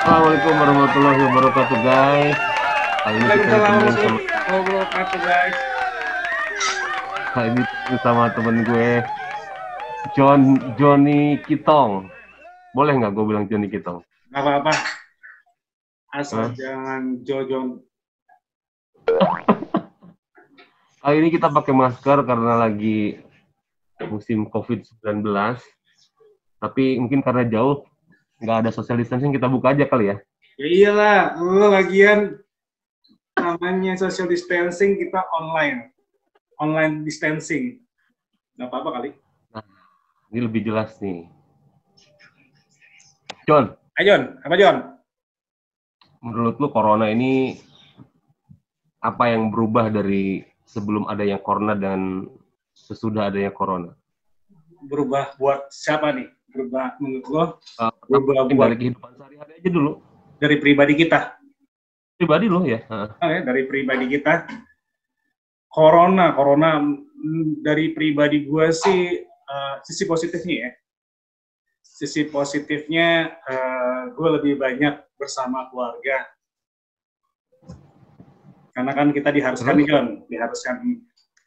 Assalamualaikum warahmatullahi wabarakatuh guys. Kali ini kita Waalaikumsalam warahmatullahi wabarakatuh guys. kali ini sama temen gue Johnny Kitong. Boleh nggak gue bilang Johnny Kitong? Nggak apa-apa. Asal jangan Jojon. Kali ini kita pakai masker karena lagi musim COVID-19. Tapi mungkin karena jauh nggak ada social distancing, kita buka aja kali ya. Ya iyalah, lo lagian namanya social distancing kita online distancing. Nggak apa-apa kali. Nah, ini lebih jelas nih. John, Ayo John, apa John? menurut lu corona ini apa yang berubah dari sebelum adanya corona dan sesudah adanya corona? Berubah buat siapa nih? Berubah menurut lo? Berubah buat dari kehidupan sehari-hari aja dulu. dari pribadi kita. Pribadi lo ya. Dari pribadi kita. Corona dari pribadi gue sih sisi positifnya ya. Sisi positifnya gue lebih banyak bersama keluarga. Karena kan kita diharuskan nih John, diharuskan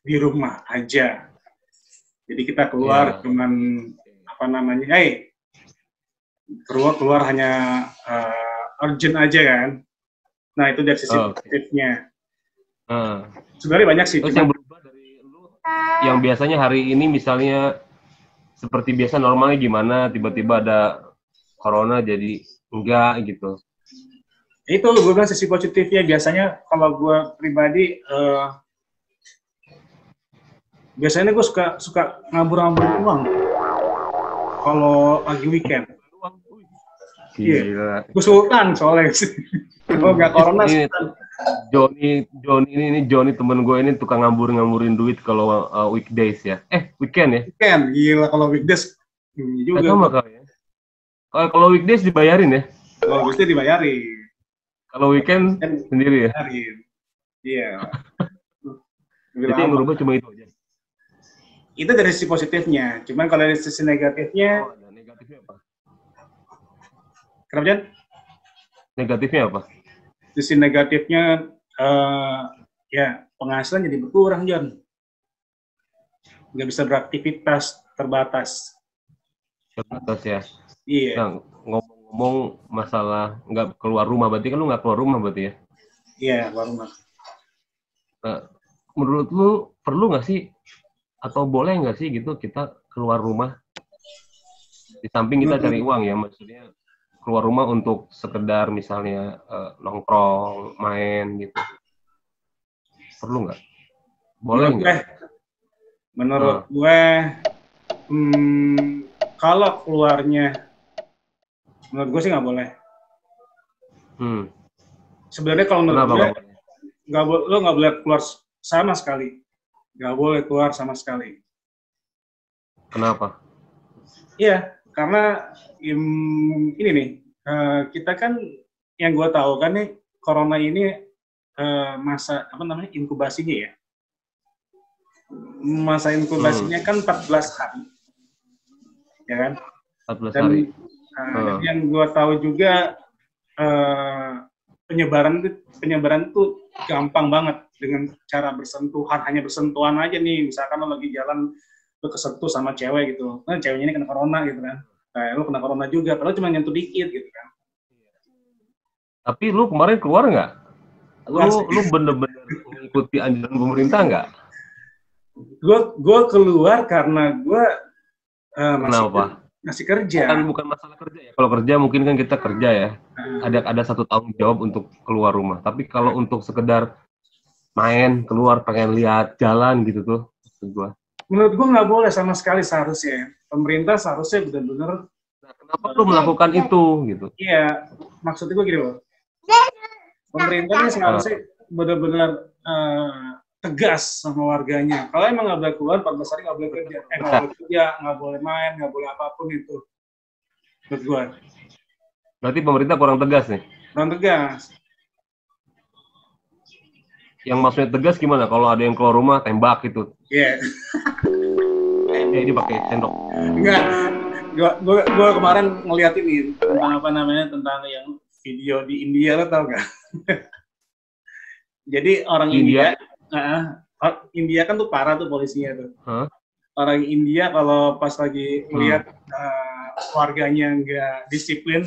di rumah aja. Jadi kita keluar cuman keluar hanya urgent aja kan. Nah itu dari sisi positifnya. Sebenarnya banyak sih. Terus yang berubah dari lu, yang biasanya hari ini misalnya seperti biasa normalnya gimana, tiba-tiba ada corona jadi enggak gitu. Itu gue bilang sisi positifnya. Biasanya kalau gue pribadi biasanya gue suka ngabur-ngaburin uang kalau lagi weekend. Gila. Gue sultan soalnya sih. Kalau nggak corona ini, Johnny temen gue ini tukang ngamburin duit kalau weekdays ya. Weekend ya. Weekend, gila kalau weekdays juga. Sama kali ya. Kalau weekdays dibayarin ya. Kalau weekdays dibayarin. Kalau weekend sendiri ya. Iya. Jadi yang berubah cuma itu aja. Itu dari sisi positifnya. Cuman kalau dari sisi negatifnya. Ada negatifnya apa? Kenapa Jan? Negatifnya apa? Sisi negatifnya ya penghasilan jadi berkurang John. Nggak bisa beraktivitas, terbatas. Terbatas ya. Iya. Nah, ngomong masalah nggak keluar rumah, berarti kan lu nggak keluar rumah berarti ya? Iya, keluar rumah. Nah, menurut lu perlu nggak sih atau boleh nggak sih gitu kita keluar rumah? Di samping kita cari uang ya, maksudnya keluar rumah untuk sekedar misalnya nongkrong, main gitu. Perlu nggak? Boleh nggak? Menurut gue, kalau keluarnya, menurut gue sih nggak boleh. Sebenarnya kalau menurut gue, lo nggak boleh keluar sama sekali. Nggak boleh keluar sama sekali. Kenapa? Iya, karena ini nih, kita kan yang gue tahu kan nih, corona ini masa inkubasinya ya. Masa inkubasinya kan 14 hari. Ya kan? 14 hari. Dan yang gue tahu juga penyebaran itu gampang banget dengan cara bersentuhan, hanya bersentuhan aja nih. Misalkan lo lagi jalan, lo kesentuh sama cewek gitu, nah ceweknya ini kena corona gitu kan, lo kena corona juga, padahal cuma nyentuh dikit gitu kan. Tapi lu kemarin keluar nggak? Lu bener-bener mengikuti anjuran pemerintah nggak? Gue keluar karena gue masih kerja. Bukan masalah kerja ya. Kalau kerja mungkin kan kita kerja ya. Ada satu tanggung jawab untuk keluar rumah. Tapi kalau untuk sekedar main, keluar pengen lihat jalan gitu tuh, maksud gue. Menurut gue nggak boleh sama sekali seharusnya. Pemerintah seharusnya benar-benar. Nah, kenapa lu melakukan itu gitu? Iya, maksud gue gini loh. Pemerintah ini seharusnya benar-benar tegas sama warganya. Kalau emang nggak boleh keluar, 14 hari nggak boleh kerja. Nggak boleh kerja, nggak boleh main, nggak boleh apapun itu. Menurut gue. Berarti pemerintah kurang tegas nih? Kurang tegas. Yang maksudnya tegas gimana? Kalau ada yang keluar rumah, tembak gitu? Iya. Ini pakai sendok. Enggak. Gua kemarin ngeliat ini tentang apa namanya, tentang yang video di India, lo tau gak? Jadi orang India, India kan tuh parah tuh polisinya tuh. Huh? Orang India kalau pas lagi melihat warganya nggak disiplin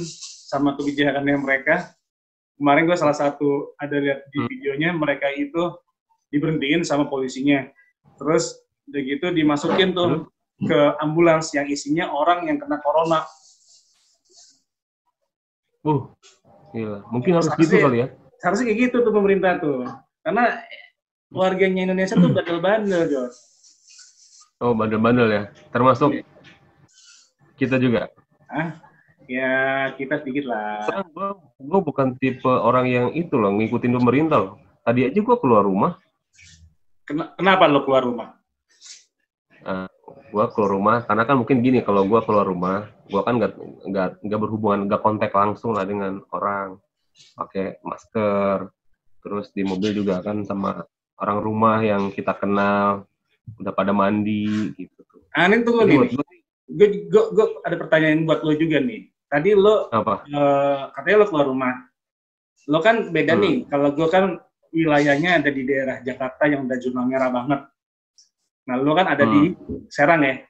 sama kebijakannya mereka, kemarin gue salah satu ada lihat di videonya, mereka itu diberhentiin sama polisinya, terus udah gitu dimasukin tuh ke ambulans yang isinya orang yang kena corona. Gila. Mungkin harus gitu kali ya. Harusnya kayak gitu tuh pemerintah tuh, karena warganya Indonesia tuh bandel-bandel, Jos. Oh, bandel-bandel ya. Termasuk kita juga. Ya kita sedikit lah. Gue bukan tipe orang yang itu loh, ngikutin pemerintah loh. Tadi aja gue keluar rumah. Kenapa lo keluar rumah? Gue keluar rumah karena kan mungkin gini, kalau gue keluar rumah, gue kan nggak berhubungan, nggak kontak langsung lah dengan orang, pakai masker, terus di mobil juga kan sama orang rumah yang kita kenal, udah pada mandi gitu. Aneh tuh lo nih. Gue ada pertanyaan buat lo juga nih. Tadi lo katanya lo keluar rumah. Lo kan beda nih. Kalau gue kan wilayahnya ada di daerah Jakarta yang udah zona merah banget. Nah, lo kan ada di Serang ya?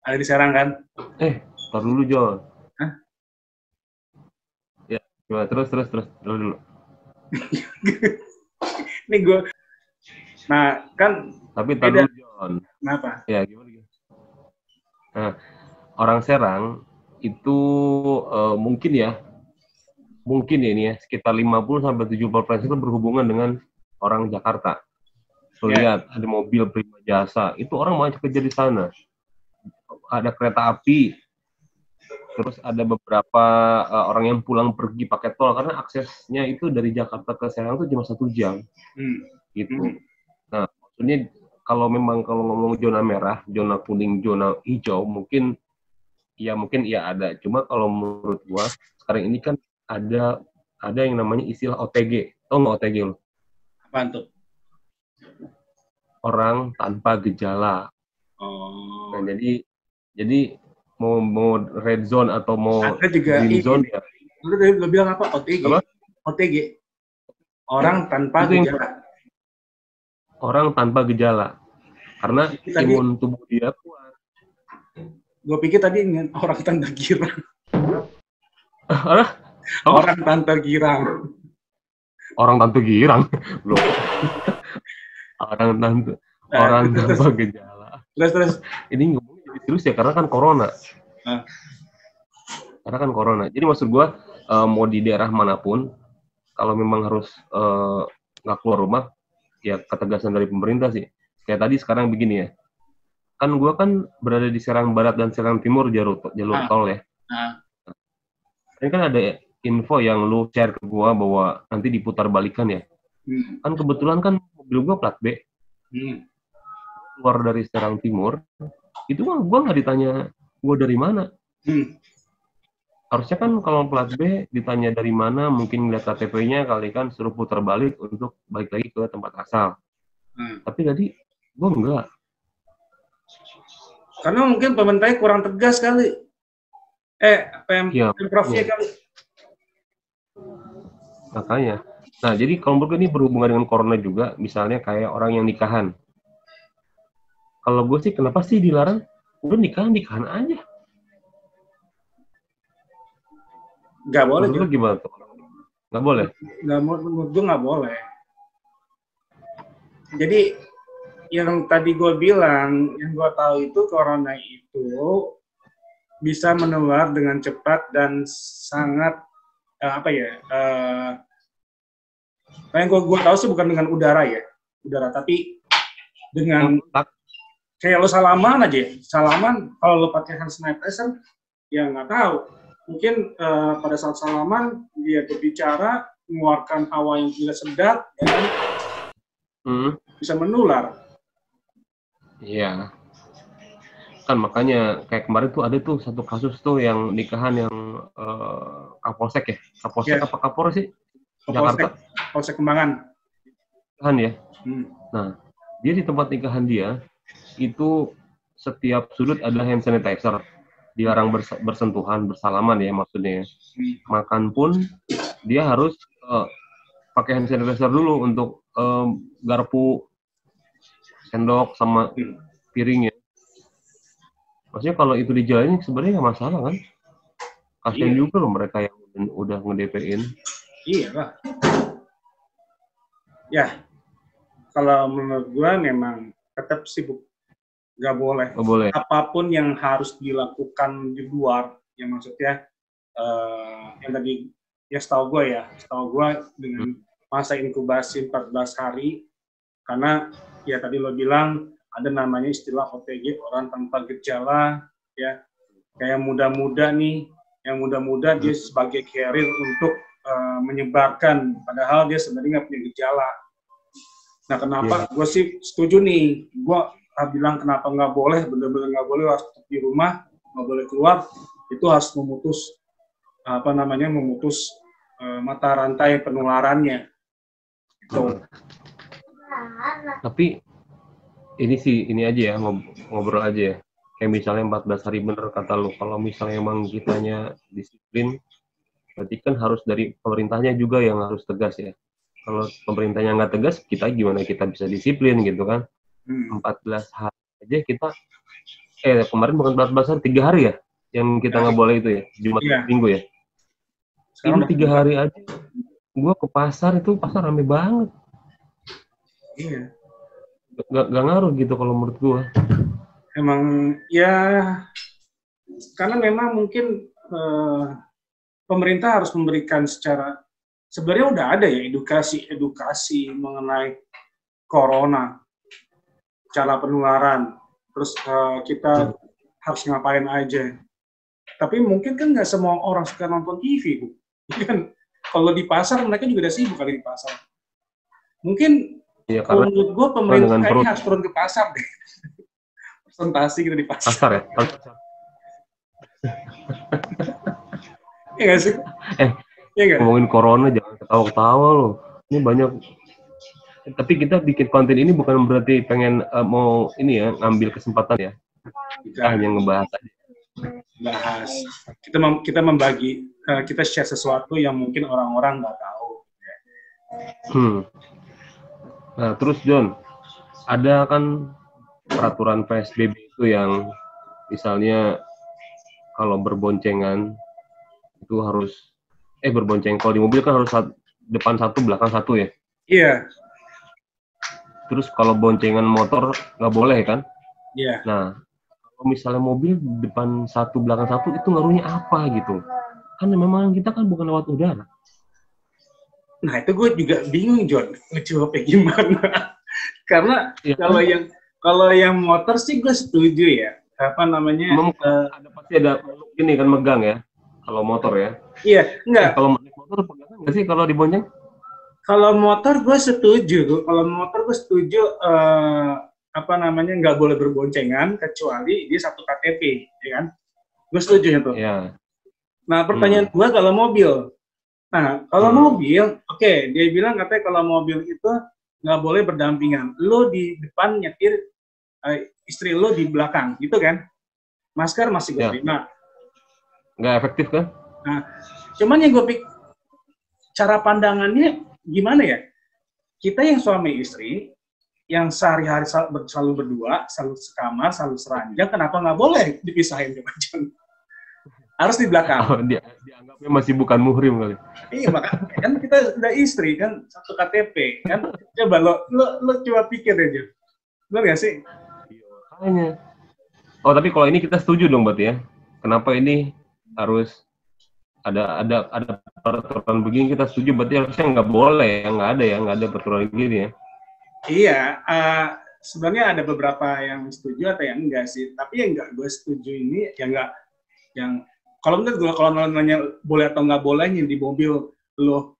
Ada di Serang kan? Tar dulu, John. Ya, terus dulu. Ini gue. Nah, kan. Tapi tar dulu, John. Kenapa? Ya, gimana? Nah, orang Serang itu mungkin ya ini ya, sekitar 50-70% itu berhubungan dengan orang Jakarta. Lihat, ada mobil Prima Jasa, itu orang banyak kerja di sana. Ada kereta api, terus ada beberapa orang yang pulang pergi pakai tol, karena aksesnya itu dari Jakarta ke Serang itu cuma 1 jam. Gitu. Nah, maksudnya kalau ngomong zona merah, zona kuning, zona hijau, mungkin ada. Cuma kalau menurut gua sekarang ini kan ada yang namanya istilah OTG. Tahu nggak OTG lo? Apaan tuh? Orang tanpa gejala. Nah, jadi mau red zone atau mau green zone ya. Lu bilang apa? OTG. Apa? OTG. Orang tanpa gejala. Orang tanpa gejala. Karena imun tubuh dia kuat. Gue pikir tadi orang tanpa girang. Orang tanpa girang. Orang tanpa girang. Belum. Orang tanpa gejala. Terus. Ini ngomongnya jadi serius ya, karena kan corona. Karena kan corona. Jadi maksud gue, mau di daerah manapun, kalau memang harus nggak keluar rumah, ya ketegasan dari pemerintah sih. Kayak tadi sekarang begini ya. Kan gue kan berada di Serang Barat dan Serang Timur jalur tol ya. Ini kan ada info yang lu share ke gue bahwa nanti diputar balikan ya. Kan kebetulan kan mobil gue plat B. Keluar dari Serang Timur, itu kan gue nggak ditanya gue dari mana. Harusnya kan kalau plat B ditanya dari mana, mungkin lihat KTP-nya kali kan, suruh putar balik untuk balik lagi ke tempat asal. Tapi tadi gue enggak. Karena mungkin pemerintahnya kurang tegas kali. Pemprov-nya kali. Makanya. Nah, jadi kalau menurut ini berhubungan dengan corona juga, misalnya kayak orang yang nikahan. Kalau gue sih, kenapa sih dilarang? Udah nikahan aja. Nggak boleh. Menurut lu gimana tuh? Nggak boleh? Menurut gue nggak boleh. Jadi, yang tadi gue bilang, yang gue tahu itu corona itu bisa menular dengan cepat dan sangat yang gue tahu sih bukan dengan udara, tapi dengan kayak lo salaman kalau lo pakai hand sanitizer ya nggak tahu, mungkin pada saat salaman dia berbicara mengeluarkan hawa yang tidak sedap bisa menular. Iya. Kan makanya kayak kemarin tuh ada tuh satu kasus tuh yang nikahan yang Kapolsek ya? Kapolsek apa Kapolres sih? Jakarta. Polsek Kembangan. Nikahan ya. Nah, dia di tempat nikahan dia itu setiap sudut ada hand sanitizer. dilarang bersentuhan, bersalaman ya maksudnya. Makan pun dia harus pakai hand sanitizer dulu untuk garpu, sendok sama piringnya. Maksudnya kalau itu dijalanin sebenarnya nggak masalah kan? Kasian juga loh mereka yang udah nge-DP-in. Iya lah. Ya, kalau menurut gua memang tetap sibuk. Nggak boleh. Oh, boleh. Apapun yang harus dilakukan di luar, yang maksudnya yang tadi ya setahu gue dengan masa inkubasi 14 hari, karena ya tadi lo bilang ada namanya istilah OTG, orang tanpa gejala, ya kayak muda-muda nih, yang muda-muda dia sebagai carrier untuk menyebarkan, padahal dia sebenarnya nggak punya gejala. Nah kenapa gue sih setuju nih, gue bilang kenapa nggak boleh, benar-benar nggak boleh, harus di rumah, nggak boleh keluar, itu harus memutus mata rantai penularannya. Gitu. Tapi ini aja ya, ngobrol aja ya. Kayak misalnya 14 hari bener kata lu, kalau misalnya emang kitanya disiplin, berarti kan harus dari pemerintahnya juga yang harus tegas ya. Kalau pemerintahnya nggak tegas, kita gimana kita bisa disiplin gitu kan? 14 hari aja kita, kemarin bukan 14 hari, 3 hari ya, yang kita nggak boleh itu ya, Jumat Minggu ya. Sekarang ini 3 hari aja, gua ke pasar itu pasar rame banget. Iya. Gak ngaruh gitu kalau menurut gua. Emang ya, karena memang mungkin pemerintah harus memberikan secara, sebenarnya udah ada ya edukasi mengenai corona, cara penularan, terus kita harus ngapain aja. Tapi mungkin kan nggak semua orang suka nonton TV, Bu. Kan kalau di pasar mereka juga udah sibuk kali di pasar. Mungkin ya, kalau menurut gue pemerintah kayaknya harus turun ke pasar deh. Presentasi gitu di pasar. Pasar ya? Iya nggak sih? Ya, ngomongin corona jangan ketawa-ketawa loh. Ini banyak. Tapi kita bikin konten ini bukan berarti pengen mau ini ya, ngambil kesempatan ya. Kita hanya ngebahas aja. Bahas. Kita membagi, kita share sesuatu yang mungkin orang-orang nggak tahu. Nah, terus John, ada kan peraturan PSBB itu yang misalnya kalau berboncengan itu harus berbonceng, kalau di mobil kan harus depan satu, belakang satu ya? Iya. Terus kalau boncengan motor nggak boleh kan? Iya. Nah, kalau misalnya mobil depan satu, belakang satu, itu ngaruhnya apa gitu? Kan memang kita kan bukan lewat udara. Nah itu gue juga bingung John, ngejawabnya gimana? Karena ya, kalau yang motor sih gue setuju ya. Apa namanya? Pasti ada ini kan megang ya. Kalau motor ya. Iya, enggak. Kalau motor pegangan nggak sih kalau dibonceng? Kalau motor gue setuju. Kalau motor gue setuju. Nggak boleh berboncengan kecuali dia satu KTP, ya kan? Gue setuju itu. Iya. Nah pertanyaan gue kalau mobil. Nah, kalau mobil, oke, dia bilang katanya kalau mobil itu nggak boleh berdampingan. Lo di depan nyetir, istri lo di belakang, gitu kan? Masker masih gue terima. Nggak efektif kan? Nah, cuman yang gue pikir, cara pandangannya gimana ya? Kita yang suami istri, yang sehari-hari selalu berdua, selalu sekamar, selalu seranjang, kenapa nggak boleh dipisahin coba John? Harus di belakang. Oh, dianggapnya masih bukan muhrim kali. Iya, makanya kan kita udah istri kan, satu KTP kan. Coba lo coba pikir aja. Benar nggak sih? Iya, oh, tapi kalau ini kita setuju dong berarti ya. Kenapa ini harus ada peraturan begini, kita setuju, berarti harusnya nggak boleh ya, nggak ada peraturan begini ya. Iya, sebenarnya ada beberapa yang setuju atau yang enggak sih. Tapi yang nggak gue setuju ini, yang kalau menurut gue, kalau nanya boleh atau nggak bolehnya di mobil lo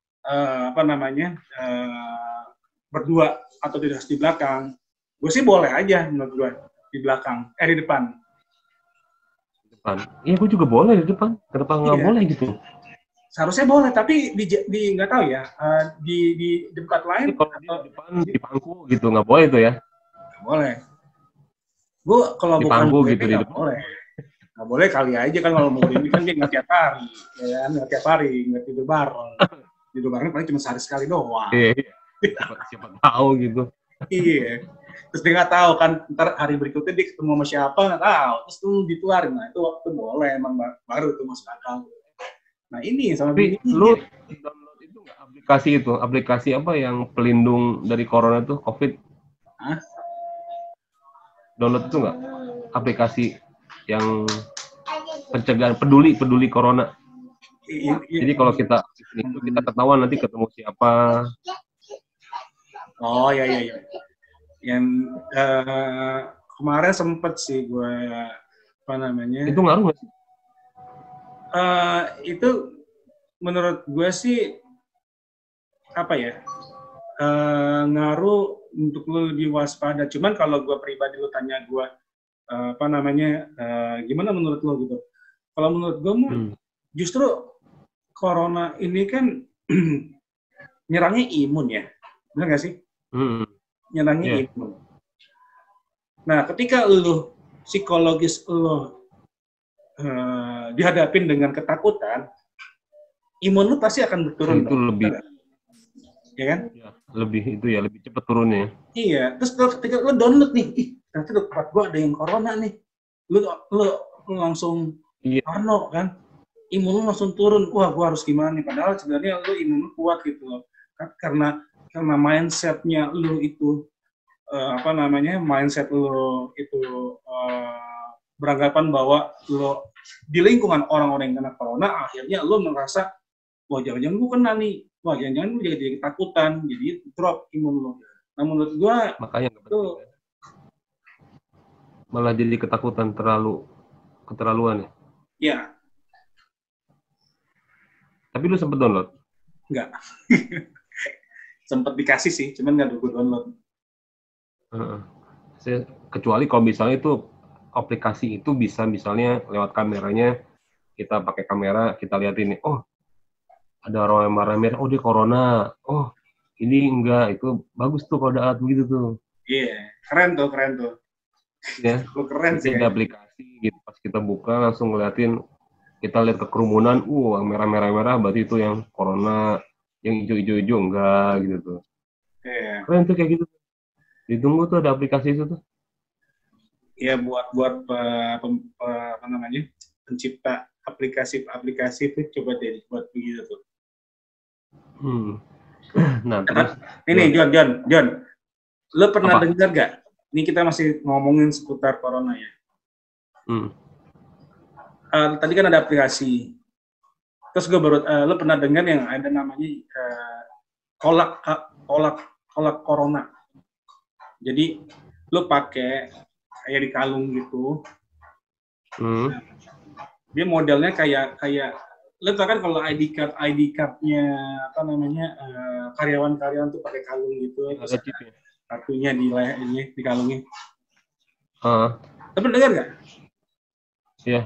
berdua atau tidak di belakang, gue sih boleh aja menurut gue di belakang, di depan. Iya, gue juga boleh di depan. Kenapa nggak boleh gitu? Seharusnya boleh, tapi di nggak tahu ya, di tempat lain kalau atau di depan di pangku gitu nggak boleh itu ya? Nggak boleh. Gue kalau di bukan pangku BP, gitu di depan. Boleh. Nggak boleh kali aja kan kalau mau ini kan dia nggak tiap hari, ya kan? Nggak tiap hari, nggak tidur bareng. Tidur bareng paling cuma sehari sekali doang. Iya. Siapa tahu gitu. Iya. Terus dia nggak tahu kan ntar hari berikutnya dia ketemu sama siapa nggak tahu. Terus tuh dituarin, nah itu waktu boleh emang baru tuh masuk akal. Nah ini sama Tapi bini lu download itu nggak aplikasi apa yang pelindung dari corona tuh COVID? Hah? Download itu nggak aplikasi yang pencegahan peduli corona? Jadi kalau kita itu kita ketahuan nanti ketemu siapa. Oh ya. Yang kemarin sempet sih gue apa namanya? Itu ngaruh nggak sih? Itu menurut gue sih apa ya? Ngaruh untuk lu lebih waspada. Cuman kalau gue pribadi lu tanya gue apa namanya? Gimana menurut lu gitu? Kalau menurut gue mah justru corona ini kan nyerangnya imun ya, benar nggak sih? Nyerangnya imun. Nah, ketika lu psikologis lu dihadapin dengan ketakutan, imun lu pasti akan berturun. Itu lebih, ya kan? Ya, lebih cepat turunnya. Iya. Terus ketika lu download nih, nanti tempat gua ada yang corona nih, lu langsung parno kan? Imun lu langsung turun. Wah, gua harus gimana nih? Padahal sebenarnya lu imun lu kuat gitu loh. Karena mindsetnya lu itu apa namanya, mindset lu itu beranggapan bahwa lu di lingkungan orang-orang yang kena corona, akhirnya lu merasa wah jangan-jangan gue kena nih, wah jangan-jangan gue jadi ketakutan, jadi drop imun lu. Nah menurut gue makanya itu malah jadi ketakutan keterlaluan ya. Ya. Tapi lu sempet download? Enggak. Sempet dikasih sih, cuman nggak gue download. Kecuali kalau misalnya itu aplikasi itu bisa misalnya lewat kameranya, kita pakai kamera, kita lihat ini, oh ada orang yang marah-marah, oh dia corona, oh ini enggak, itu bagus tuh kalau ada alat begitu tuh. Iya, keren tuh. Ya, keren sih. Ada aplikasi gitu, pas kita buka langsung ngeliatin, kita lihat ke kerumunan, yang merah-merah berarti itu yang corona, yang hijau-hijau enggak gitu tuh. Iya. Keren tuh kayak gitu. Ditunggu tuh ada aplikasi itu tuh. Ya buat apa namanya, pencipta aplikasi itu coba deh buat begitu tuh. Nah terus ini John, lo pernah dengar gak? Ini kita masih ngomongin seputar corona ya. Tadi kan ada aplikasi. Terus gue baru, lo pernah dengar yang ada namanya kolak corona. Jadi lo pakai kayak di kalung gitu. Dia modelnya kayak lo tau kan kalau ID cardnya apa namanya karyawan tuh pakai kalung gitu. Terus kartunya di kalungnya. Lo pernah dengar nggak? Iya.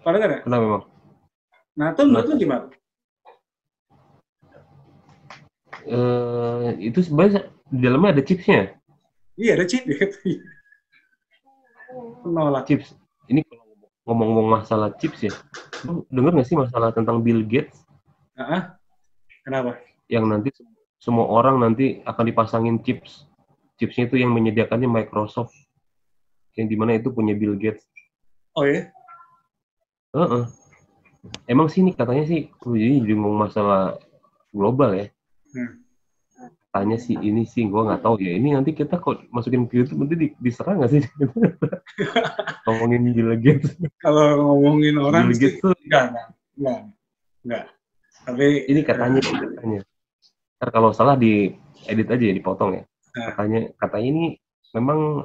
Pernah dengar nggak? Pernah memang. Nah, itu menurut lo gimana? Itu sebenarnya di dalamnya ada chipsnya. Iya, ada chip. Menolak. Chips. Ini kalau ngomong-ngomong masalah chips ya, lu denger nggak sih masalah tentang Bill Gates? Kenapa? Yang nanti semua orang nanti akan dipasangin chips. Chipsnya itu yang menyediakannya Microsoft. Yang dimana itu punya Bill Gates. Oh ya? Emang sih ini katanya sih, jadi ngomong masalah global ya. Tanya sih ini sih, gue nggak tahu ya. Ini nanti kita kok masukin ke YouTube nanti diserang nggak sih? Ngomongin Bill Gates. Kalau ngomongin orang Bill Gates tuh enggak. Tapi ini katanya. Ntar kalau salah di edit aja ya, dipotong ya. Katanya ini memang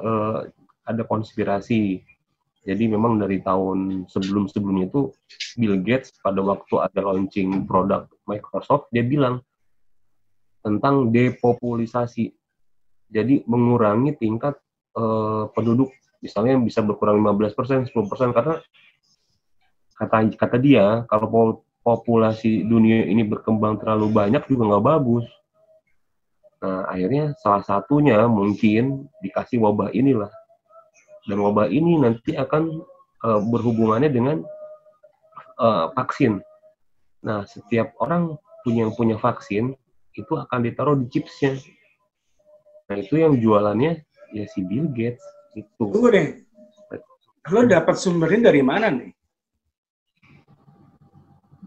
ada konspirasi. Jadi memang dari tahun sebelumnya itu Bill Gates pada waktu ada launching produk Microsoft, dia bilang tentang depopulisasi. Jadi mengurangi tingkat penduduk, misalnya bisa berkurang 15%, 10%, karena kata dia kalau populasi dunia ini berkembang terlalu banyak juga nggak bagus. Nah akhirnya salah satunya mungkin dikasih wabah inilah. Dan wabah ini nanti akan berhubungannya dengan vaksin. Nah, setiap orang yang punya vaksin itu akan ditaruh di chipsnya. Nah, itu yang jualannya ya si Bill Gates itu. Tunggu deh, lo dapat sumbernya dari mana nih?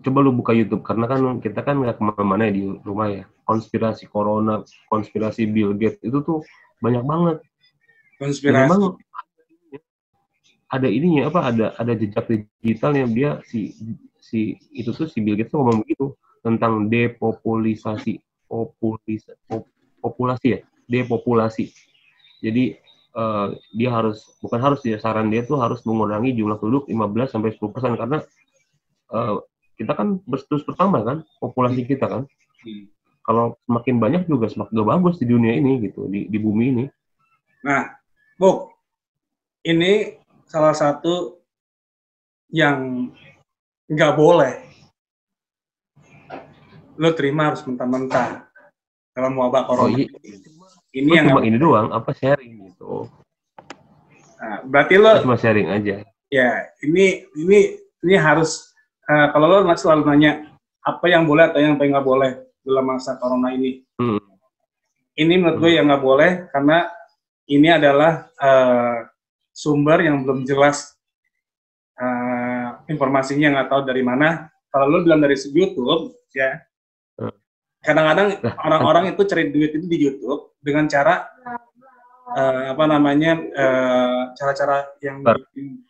Coba lu buka YouTube, karena kan kita kan nggak kemana-mana di rumah ya. Konspirasi corona, konspirasi Bill Gates itu tuh banyak banget. Konspirasi. Memang ada ininya apa? Ada jejak digitalnya dia si itu tuh si Bill Gates tuh ngomong begitu tentang populasi ya, depopulasi. Jadi dia saran dia tuh harus mengurangi jumlah penduduk 15-10% karena kita kan terus bertambah kan populasi kita kan. Kalau semakin banyak juga semakin gak bagus di dunia ini gitu, di bumi ini. Nah, Bok, ini salah satu yang nggak boleh lo terima harus mentah-mentah dalam wabah corona. Iya. Ini lo yang cuma ini doang, apa sharing gitu. Nah, berarti lo cuma sharing aja. Ya, ini harus kalau lo selalu nanya apa yang boleh atau yang nggak boleh dalam masa corona ini. Ini menurut gue yang nggak boleh karena ini adalah sumber yang belum jelas informasinya, nggak tahu dari mana. Kalau lo bilang dari YouTube, ya kadang-kadang orang-orang itu cari duit itu di YouTube dengan cara cara-cara yang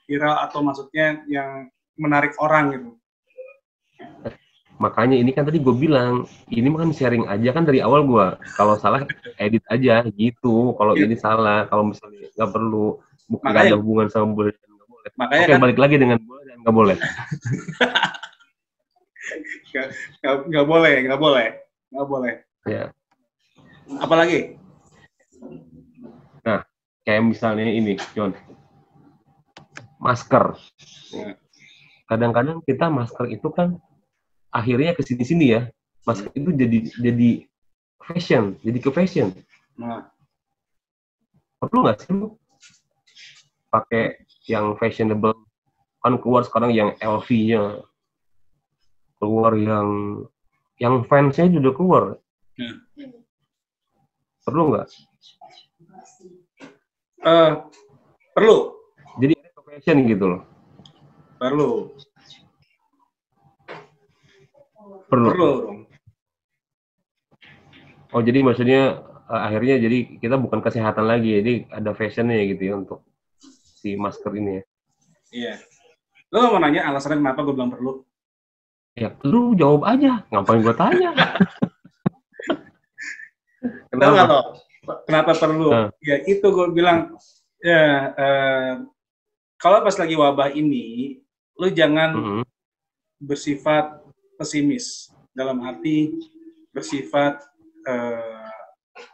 viral atau maksudnya yang menarik orang gitu. Makanya ini kan tadi gue bilang, ini kan sharing aja kan dari awal gue. Kalau salah edit aja gitu. Kalau ini salah, kalau misalnya nggak perlu, bukan ada hubungan sama boleh dan nggak boleh. Makanya Oke, balik lagi dengan boleh dan nggak boleh. Nggak boleh. Ya. Apalagi? Nah, kayak misalnya ini, John, masker. Kadang-kadang kita masker itu kan akhirnya ke sini-sini ya, masker itu jadi fashion, jadi ke fashion. Nah, perlu nggak sih lu pakai yang fashionable? Kan keluar sekarang yang LV-nya, keluar yang fansnya juga keluar. Perlu nggak? Perlu. Jadi fashion gitu loh. Perlu. Oh, jadi maksudnya akhirnya jadi kita bukan kesehatan lagi, jadi ada fashionnya gitu ya untuk si masker ini ya. Iya. Lo mau nanya alasannya kenapa gue bilang perlu? Ya, lu jawab aja. Ngapain gue tanya? Kenapa perlu? Ya itu gue bilang ya kalau pas lagi wabah ini, lu jangan bersifat pesimis, dalam arti bersifat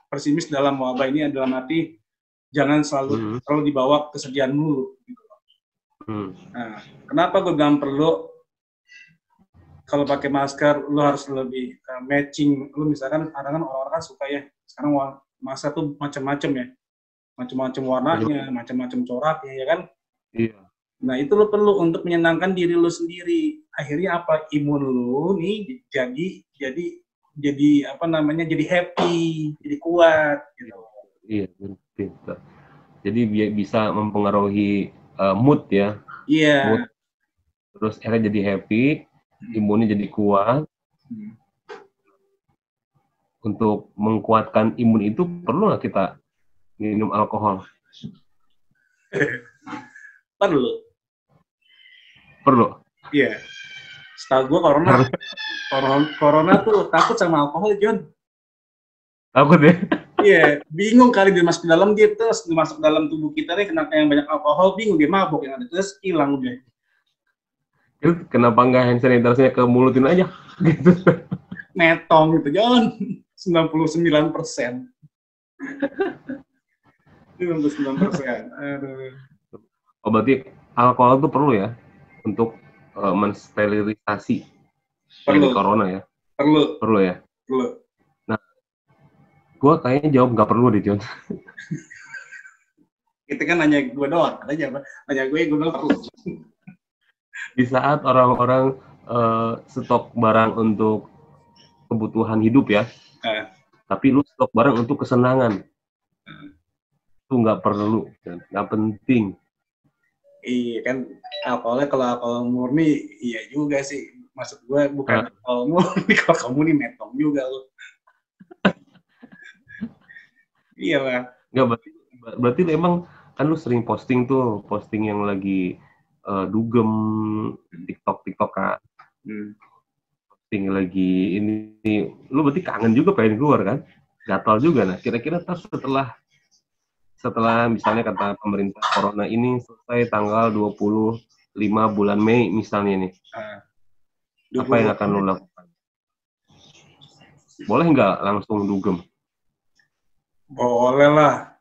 pesimis dalam wabah ini, dalam arti jangan selalu dibawa kesedihan mulu. Gitu. Nah, kenapa gue bilang perlu? Kalau pakai masker, lu harus lebih matching. Lu misalkan, kadang-kadang orang-orang kan suka ya, sekarang masker tuh macam-macam ya, macam-macam warnanya, macam-macam coraknya, ya kan? Iya. Nah, itu lo perlu untuk menyenangkan diri lo sendiri. Akhirnya apa? Imun lo nih jadi apa namanya? Jadi happy, jadi kuat gitu. Iya, betul. Jadi bisa mempengaruhi mood ya. Iya. Mood. Terus akhirnya jadi happy, imunnya jadi kuat. Untuk mengkuatkan imun itu perlu nggak kita minum alkohol? Perlu. Iya. Setahu gue corona tuh takut sama alkohol, John. Takut ya? Iya, bingung kali dia masuk ke dalam, dia terus masuk dalam tubuh kita nih, kenapa yang banyak alkohol, bingung dia mabuk, yang ada terus hilang udah. Kenapa nggak hand sanitizer-nya ke mulutin aja gitu? Metong gitu, John. 99%. 99%. Aduh. Oh, berarti alkohol itu perlu ya untuk mensterilisasi dari corona ya? Perlu ya? Perlu. Nah, gue kayaknya jawab nggak perlu deh, John. Kita kan nanya gue doang, katanya nanya gue bilang terus. Di saat orang-orang stok barang untuk kebutuhan hidup ya, tapi lu stok barang untuk kesenangan, itu nggak perlu, nggak penting. Iya kan, alkoholnya kalau alkohol murni, iya juga sih. Maksud gue bukan alkohol murni, kalau kamu nih metong juga lo. Iya lah. Nggak, berarti emang kan lu sering posting yang lagi dugem, TikTok kan. Posting lagi ini, lu berarti kangen juga pengen keluar kan? Gatal juga. Nah, kira-kira setelah misalnya kata pemerintah corona ini selesai tanggal 25 bulan Mei misalnya nih, apa yang akan lo lakukan? Boleh nggak langsung dugem? Boleh lah.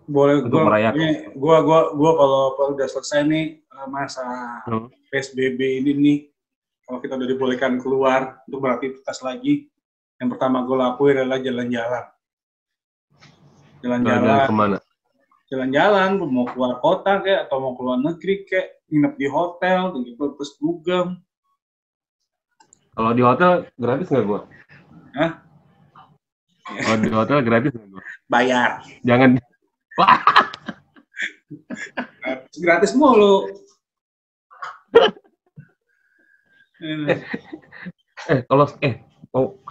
Boleh. Untuk merayakan. Gua kalau udah selesai nih masa PSBB ini nih, kalau kita udah dibolehkan keluar untuk beraktivitas lagi, yang pertama gue lakuin adalah jalan-jalan. Jalan-jalan kemana? Jalan-jalan, mau keluar kota kayak, atau mau keluar negeri kayak, nginep di hotel, gitu, terus dugem. Kalau di hotel gratis nggak gua? Hah? Kalau di hotel gratis nggak gua? Bayar. Jangan. Gratis mulu. Kalau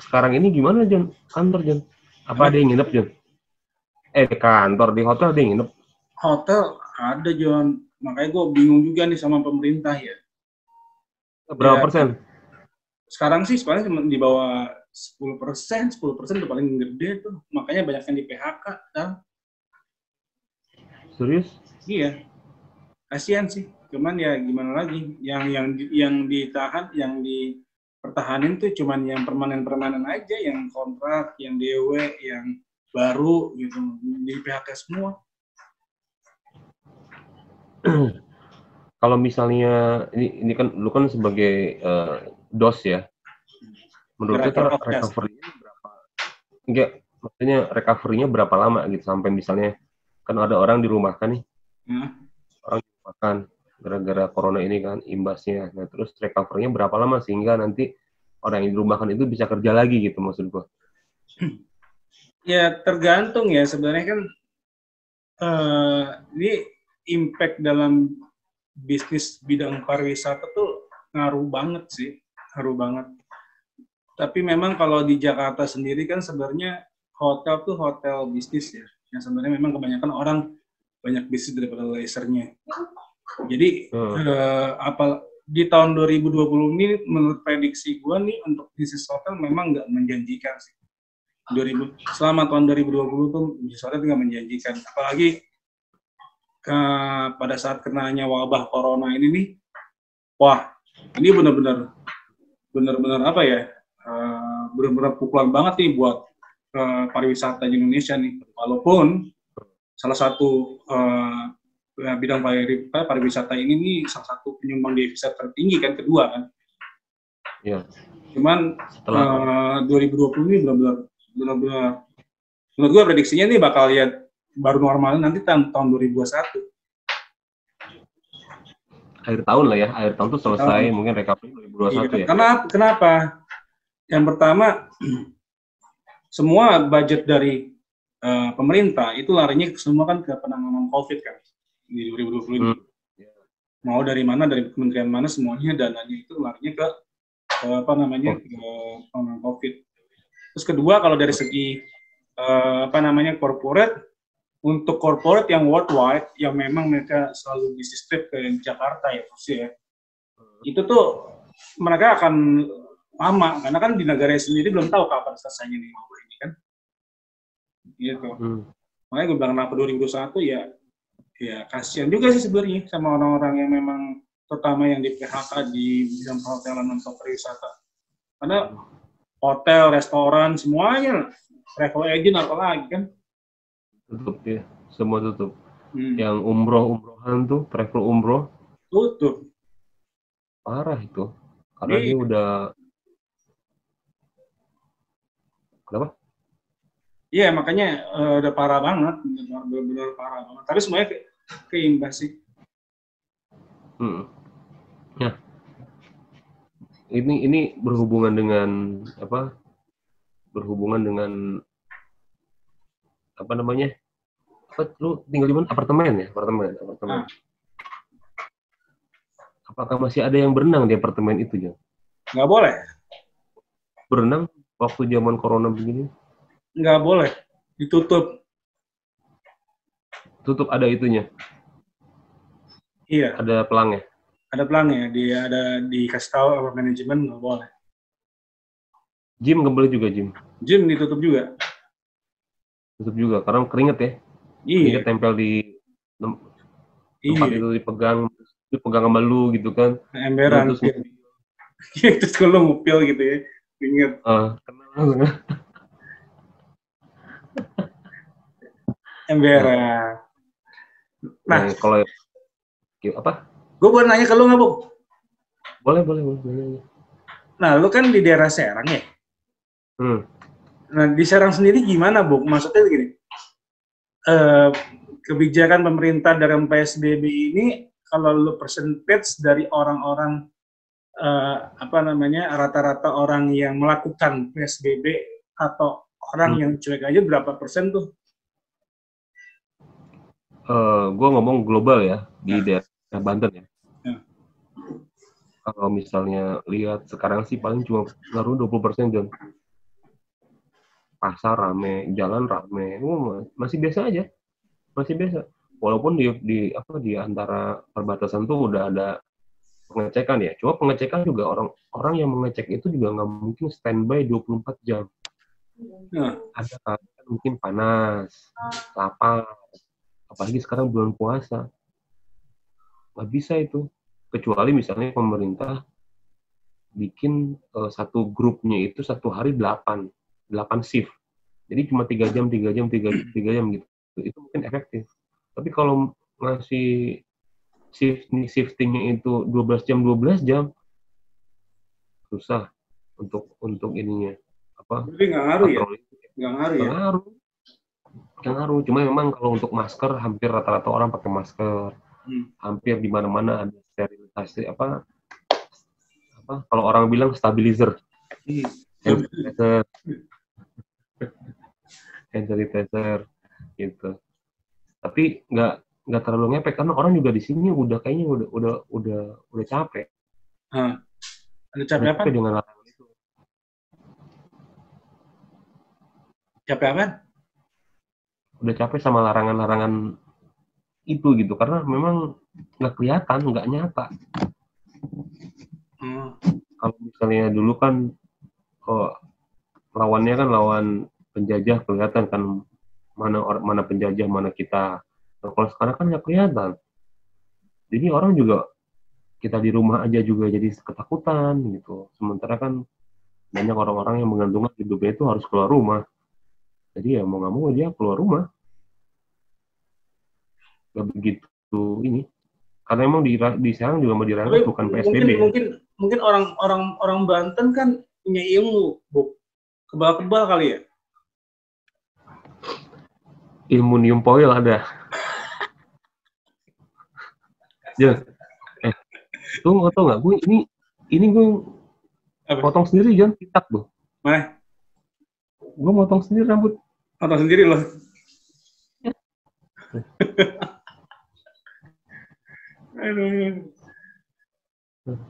sekarang ini gimana Jon? Kantor Jon? Apa ada yang nginep Jon? Kantor di hotel ada yang nginep? Hotel ada Jon, makanya gue bingung juga nih sama pemerintah ya. Berapa persen? Sekarang sih cuma di bawah 10%, 10% itu paling gede tuh, makanya banyak yang di PHK kan. Serius? Iya, kasihan sih. Cuman ya gimana lagi, yang ditahan, yang dipertahanin tuh cuman yang permanen aja, yang kontrak, yang DW, yang baru gitu, di PHK semua. Kalau misalnya ini kan lu kan sebagai dos ya, menurut lu recovery-nya berapa? Enggak, maksudnya recovery-nya berapa lama gitu sampai misalnya kan ada orang dirumahkan nih, orang dirumahkan gara-gara corona ini kan imbasnya. Nah terus recovery-nya berapa lama sehingga nanti orang yang dirumahkan itu bisa kerja lagi gitu maksud gua? Ya tergantung ya sebenarnya kan. Ini impact dalam bisnis bidang pariwisata tuh ngaruh banget sih, ngaruh banget. Tapi memang kalau di Jakarta sendiri kan sebenarnya hotel tuh hotel bisnis ya, yang sebenarnya memang kebanyakan orang banyak bisnis daripada leisure-nya. Jadi di tahun 2020 ini menurut prediksi gue nih untuk bisnis hotel memang nggak menjanjikan sih. Selama tahun 2020 tuh bisnis hotel nggak menjanjikan, apalagi pada saat kenanya wabah corona ini nih, wah ini benar-benar apa ya, benar-benar pukulan banget nih buat pariwisata di Indonesia nih. Walaupun salah satu bidang pariwisata ini nih salah satu penyumbang devisa tertinggi kan, kedua kan. Iya. Cuman 2020 ini benar-benar menurut gue prediksinya nih bakal lihat baru normalnya nanti tahun 2021. Akhir tahun lah ya, akhir tahun tuh selesai mungkin recovery 2021 ya. Kenapa? Yang pertama, semua budget dari pemerintah itu larinya semua kan ke penanganan COVID kan di 2020 ini. Mau dari mana, dari kementerian mana, semuanya dananya itu larinya ke ke penanganan COVID. Terus kedua, kalau dari segi corporate, untuk corporate yang worldwide, yang memang mereka selalu bisnis trip ke Jakarta ya, itu tuh mereka akan lama, karena kan di negara sendiri belum tahu kapan selesainya nih wabah ini kan. Gitu. Makanya gue bilang kenapa 2021 ya kasihan juga sih sebenarnya sama orang-orang yang memang terutama yang di PHK di bidang perhotelan atau pariwisata. Karena hotel, restoran, semuanya, travel agent apalagi kan. Tutup ya, semua tutup. Yang umrohan tuh, travel umroh tutup. Parah itu, karena dia udah kenapa? Iya, makanya udah parah banget, benar-benar parah banget. Tapi semuanya keimbas sih. Ya, ini berhubungan dengan apa? Berhubungan dengan apa namanya? Lu tinggal di mana? Apartemen ya? Apartemen. Nah, Apakah masih ada yang berenang di apartemen itu, Jon? nggak boleh, Berenang waktu zaman corona begini? nggak boleh, ditutup. Tutup ada itunya, Iya, ada pelangnya. ada pelangnya, ada dikasih tahu sama manajemen nggak boleh. Gym nggak boleh juga, gym. Gym ditutup juga. Tutup juga, karena keringet ya. Keringet Iya, tempel di tempat iya, itu dipegang sama lu gitu kan. Lu emberan. terus Terus kalau ngupil gitu ya, inget kenal. emberan. Nah, Kalau apa? gue mau nanya ke lu nggak, Bu? Boleh. Nah, lu kan di daerah Serang ya? Hmm. Nah, di Serang sendiri gimana, Bu? Maksudnya gini, kebijakan pemerintah dalam PSBB ini, kalau lu percentage dari orang-orang, apa namanya, rata-rata orang yang melakukan PSBB atau orang yang cuek aja, berapa persen tuh? Gue ngomong global ya, di daerah Banten ya. Ya. Kalau misalnya lihat sekarang sih paling cuma ngaruh 20%, John. Pasar rame, jalan rame, masih biasa aja, masih biasa. Walaupun di antara perbatasan tuh udah ada pengecekan ya. Cuma pengecekan juga orang yang mengecek itu juga nggak mungkin standby 24 jam. Nah, Ada kan mungkin panas, lapar, apalagi sekarang bulan puasa. Nggak bisa itu. Kecuali misalnya pemerintah bikin satu grupnya itu satu hari 8 shift. Jadi cuma 3 jam gitu. Itu mungkin efektif. Tapi kalau ngasih shiftingnya itu 12 jam susah untuk ininya apa berarti nggak ngaruh ya? patroli. Nggak ngaruh ya? Nggak ngaruh. Cuma memang kalau untuk masker hampir rata-rata orang pakai masker. Hampir di mana-mana ada sterilisasi apa kalau orang bilang stabilizer, hand sanitizer, hand sanitizer gitu. Tapi nggak terlalu ngepek karena orang juga di sini udah kayaknya udah capek. Ada capek apa? Dengan larangan itu. Capek apa? Udah capek sama larangan-larangan itu gitu karena memang nggak kelihatan, nggak nyata. Kalau misalnya dulu kan lawannya kan lawan penjajah kelihatan kan mana penjajah mana kita. Nah, kalau sekarang kan nggak kelihatan. Jadi orang juga kita di rumah aja juga jadi ketakutan gitu. Sementara kan banyak orang-orang yang menggantungkan hidupnya itu harus keluar rumah. Jadi ya mau nggak mau dia keluar rumah. Gak begitu ini. Karena emang di Serang juga mau diranggap bukan PSBB. Mungkin orang Banten kan punya ilmu, Bu. Kebal-kebal kali ya? Ilmu nium poil ada. Ya, lu nggak tau nggak? Gue ini gue potong sendiri John, pitak tuh. Mana? Gue motong sendiri rambut. Potong sendiri loh. Aduh.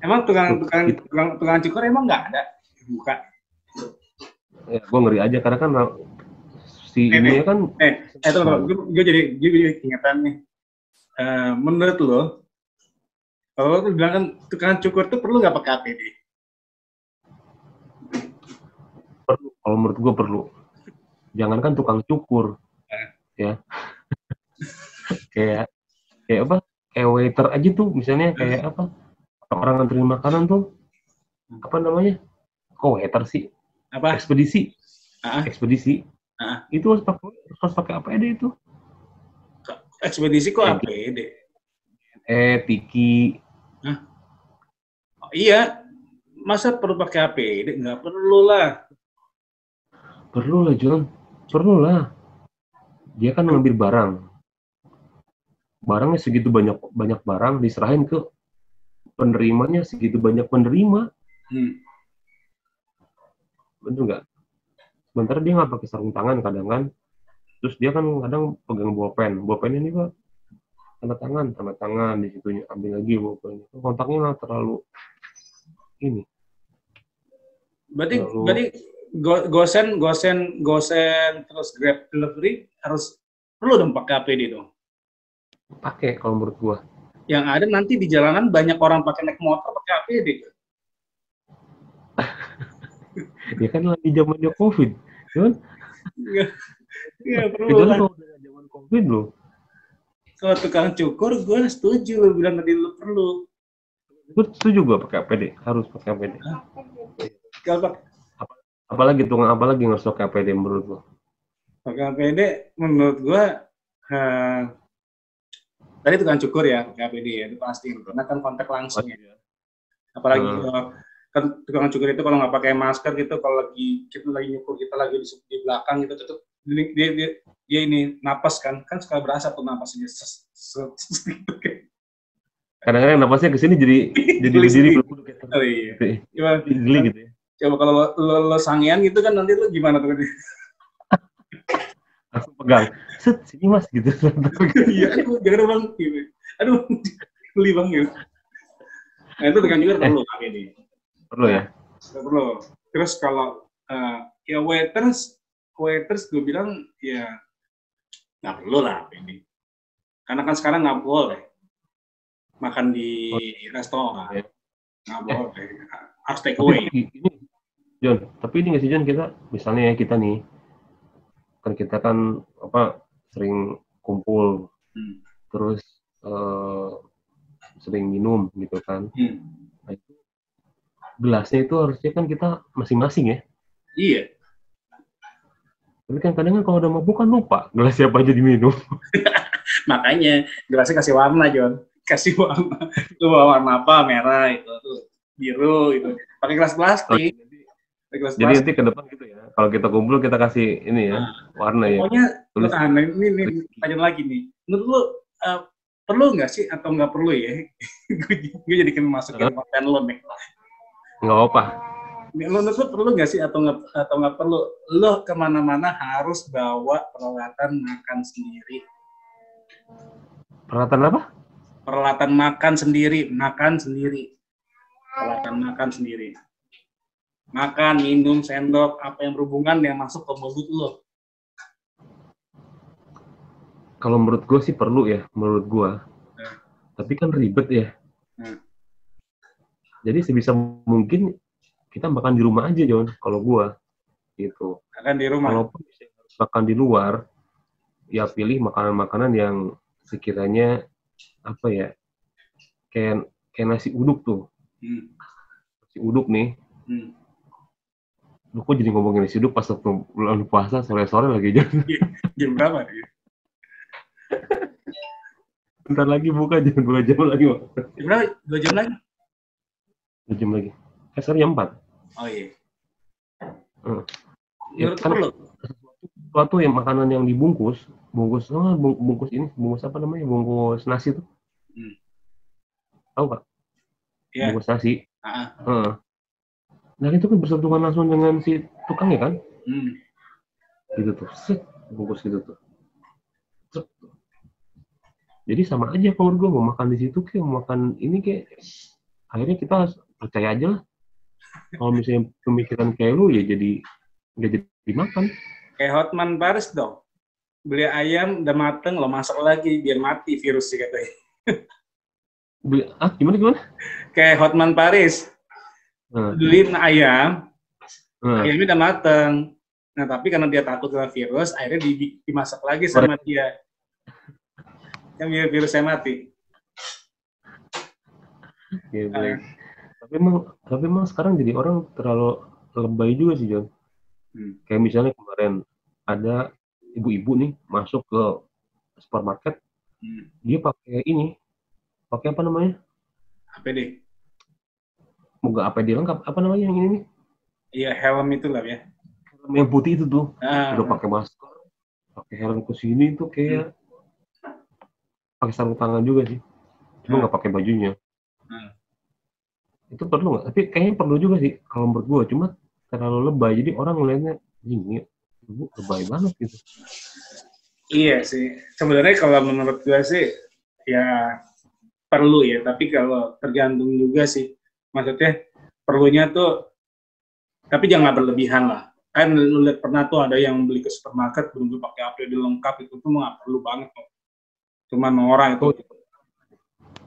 Emang tukang cukur emang nggak ada? Buka. Ya, gue ngeri aja karena kan si ini kan. Gue jadi ingetan nih. Menurut lo, kalau lo bilang kan tukang cukur tuh perlu nggak pakai APD? Perlu. Kalau menurut gue perlu. Jangankan tukang cukur, ya. kayak apa? Kayak waiter aja tuh, misalnya kayak apa? Orang nganterin makanan tuh, apa namanya? Kok waiter sih? Apa? Ekspedisi. Ekspedisi. Itu harus pakai APD itu. Ekspedisi kok APD? Tiki. Oh, iya, masa perlu pakai APD? Nggak perlu lah. Perlu lah, John. Perlu lah. Dia kan ngambil barangnya segitu banyak barang diserahin ke penerimanya segitu banyak penerima. Betul nggak? Sementara dia nggak pakai sarung tangan kadang kan. Terus dia kan kadang pegang bolpen ini pak tanda tangan di situnya ambil lagi bolpen. Kontaknya nggak terlalu ini. Berarti gosen terus Grab delivery harus perlu dong pakai APD dong. Pakai kalau menurut gua. Yang ada nanti di jalanan banyak orang pakai naik motor pakai APD. Ya kan lagi zamannya COVID, kan? Iya perlu Kecuali lah. kalau udah zaman COVID loh. Kalau tukang cukur, gue setuju lo bilang tadi lo perlu. Gue setuju gua pakai APD, harus pakai APD. Apalagi yang harus pakai APD menurut gua? Pakai APD menurut gua tadi tukang cukur ya pakai APD ya itu pasti karena kan kontak langsung ya. Apalagi kan tukang cukur itu kalau nggak pakai masker gitu kalau kita lagi nyukur kita lagi di belakang gitu tuh dia ini napas kan suka berasa tuh napasnya Kadang-kadang napasnya ke sini jadi berdiri belum. Oh iya. Geli gitu ya. Coba kalau lo sangean gitu kan nanti lo gimana tuh? Langsung pegang. Set, sini mas gitu. Iya, aduh jangan bang. Aduh, beli bang gitu. Nah itu dengan juga perlu ini. Perlu ya? Perlu. Terus kalau ya waiters gue bilang ya nggak perlu lah ini. Karena kan sekarang nggak boleh makan di restoran. Nggak boleh. Harus take away. John, tapi ini nggak sih John, kita misalnya ya kita nih kan kita kan sering kumpul terus sering minum gitu kan. Nah, itu gelasnya itu harusnya kan kita masing-masing ya. Iya. Tapi kan kadang kalau udah mabuk kan lupa gelas siapa aja diminum. Makanya gelasnya kasih warna John, kasih warna. Lu bawa warna apa? Merah itu, biru itu. Pakai gelas plastik. Jadi nanti ke depan gitu ya. Kalau kita kumpul kita kasih ini ya warna ya. Pokoknya ini tanya lagi nih. Menurut lu perlu nggak sih atau nggak perlu ya? Gue jadi kan masukin konten lo nih. Nggak apa. Menurut lu perlu nggak sih atau nggak perlu? Lo kemana-mana harus bawa peralatan makan sendiri. Peralatan apa? Peralatan makan sendiri. Peralatan makan sendiri. Makan, minum, sendok, apa yang berhubungan yang masuk ke mulut lo. Kalau menurut gue sih perlu ya, menurut gue. Tapi kan ribet ya. Jadi sebisa mungkin kita makan di rumah aja, John. Kalau gue, gitu. Makan di rumah. Kalaupun bisa makan di luar, ya pilih makanan-makanan yang sekiranya apa ya, kayak nasi uduk tuh. Nasi uduk nih. Lu kok jadi ngomongin nasi uduk pas bulan puasa sore-sore lagi John? Jam berapa nih? Bentar lagi buka jam 2 jam lagi, Pak. Berapa? 2 jam lagi? 2 jam lagi. Sekarang jam 4. Oh iya. Ya kan sesuatu yang makanan yang dibungkus ini, bungkus apa namanya? Bungkus nasi tuh. Tahu Pak? Yeah. Bungkus nasi. Nah itu kan bersentuhan langsung dengan si tukangnya kan? Gitu tuh. Set, bungkus gitu tuh. Set. Jadi sama aja kalau gue mau makan di situ kayak mau makan ini kayak akhirnya kita percaya aja lah. Kalau misalnya pemikiran kayak lu ya jadi nggak jadi makan. Kayak Hotman Paris dong. Beli ayam udah mateng lo masak lagi biar mati virusnya katanya. Gimana? Kayak Hotman Paris. Beli ayam, ayamnya udah mateng. Nah tapi karena dia takut dengan virus, akhirnya dimasak lagi sama dia. Yang virusnya mati. Ya, tapi emang sekarang jadi orang terlalu lebay juga sih John. Kayak misalnya kemarin ada ibu-ibu nih masuk ke supermarket, dia pakai apa namanya? APD. Moga APD lengkap, apa namanya yang ini nih? Iya helm itu lah ya. yang putih itu tuh udah pakai masker, pakai helm ke sini tuh kayak pakai sarung tangan juga sih, cuma nggak pakai bajunya. Itu perlu nggak? Tapi kayaknya perlu juga sih kalau menurut gue, cuma terlalu lebay jadi orang ngeliatnya ini lebay banget gitu. Iya sih, sebenarnya kalau menurut gue sih ya perlu ya, tapi kalau tergantung juga sih, maksudnya perlunya tuh, tapi jangan berlebihan lah. Kan lu lihat pernah tuh ada yang beli ke supermarket belum pakai APD lengkap, itu tuh nggak perlu banget kok. Cuma orang itu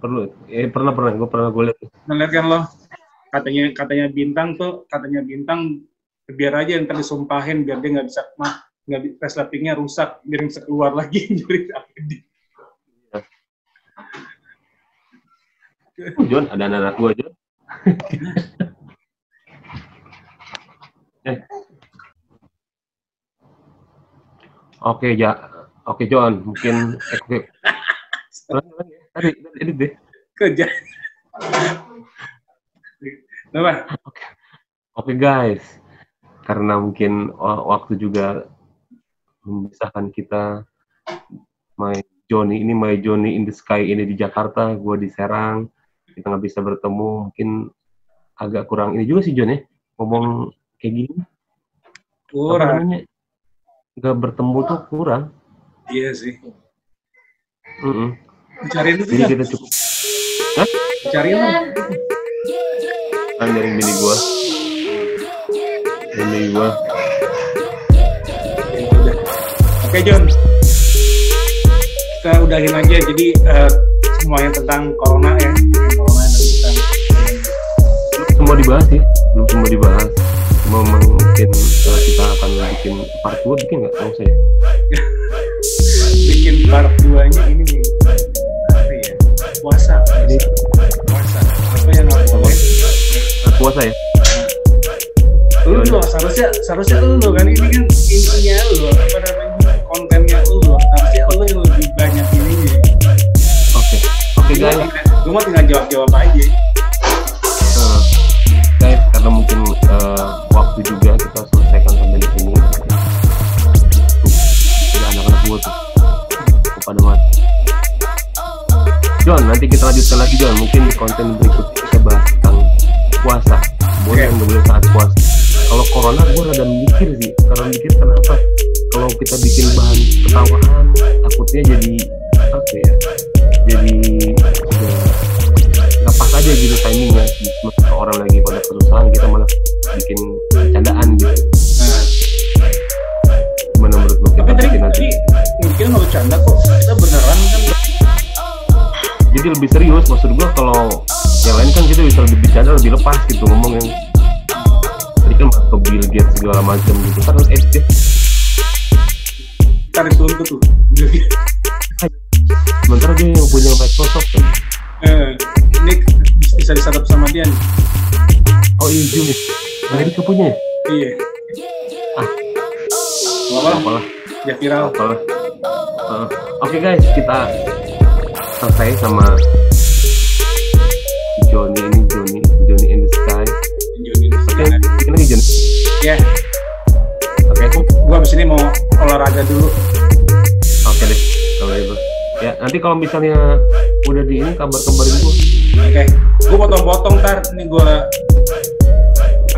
perlu. Gue pernah lihat. Ngeliat kan lo, katanya bintang biar aja ntar disumpahin biar dia nggak bisa resletingnya rusak, biar bisa keluar lagi dari APD. John, ada anak gua John. Oke John, mungkin tadi deh. Kerja. Oke guys, karena mungkin waktu juga memisahkan kita, my Johnny in the sky ini di Jakarta, gue di Serang, kita nggak bisa bertemu, mungkin agak kurang ini juga sih John ya, ngomong kayak gini. Kurang. Nggak bertemu tuh kurang. Iya sih. Cariin itu jadi kita cukup. Hah? Cariin lah. Kan dari bini gua. Oke John, kita udahin aja. Jadi semuanya tentang corona ya, semua dibahas sih, belum semua dibahas. Mungkin kita akan bikin part 2, bikin nggak tahu saya. Bikin part 2-nya ini nih, apa ya? Puasa. Apa yang nggak boleh? Puasa ya? Lu seharusnya lu kan, ini kan intinya lu, apa namanya, kontennya lu, harusnya lu yang lebih banyak ininya. Oke guys. Gue mau tinggal jawab aja. Guys, karena mungkin waktu juga kita selesaikan sampai di sini. Tidak anak-anak gue tuh pada mati. John, nanti kita lanjutkan lagi John. Mungkin di konten berikutnya kita bahas tentang puasa. Boleh yang boleh saat puasa. Kalau corona gue rada mikir sih. Karena mikir kenapa? Kalau kita bikin bahan ketawaan, takutnya jadi apa ya? Jadi nggak pas aja gitu timingnya. Orang lagi pada kesusahan, kita malah bikin candaan gitu. Gimana menurut lo? Kita bikin nanti. Mungkin mau canda kok, kita beneran kan. Jadi lebih serius, maksud gua kalau yang lain kan kita bisa lebih bercanda, lebih lepas gitu ngomongnya. Tadi kan ke Bill Gates segala macam gitu, kan edit deh. Tarik tuntut tuh. Sementara dia yang punya Microsoft kan. Ini bisa disatap sama dia nih. Oh iya Juni, Amerika punya ya? Iya. Apalah. Ya viral. Oke guys, kita selesai sama Johnny in the sky. Oke, bikin lagi Johnny. Ya. Oke. Gua abis ini mau olahraga dulu. Oke deh, kalau itu. Ya, nanti kalau misalnya udah di ini kabarin gua. Oke. Gua potong-potong ntar nih gua.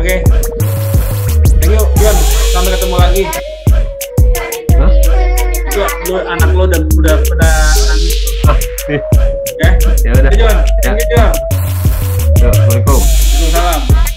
Oke. Thank you, John. Sampai ketemu lagi. Hah? Lu anak lo udah nangis. Ya udah. John. Thank you, John. Assalamualaikum. Waalaikumsalam.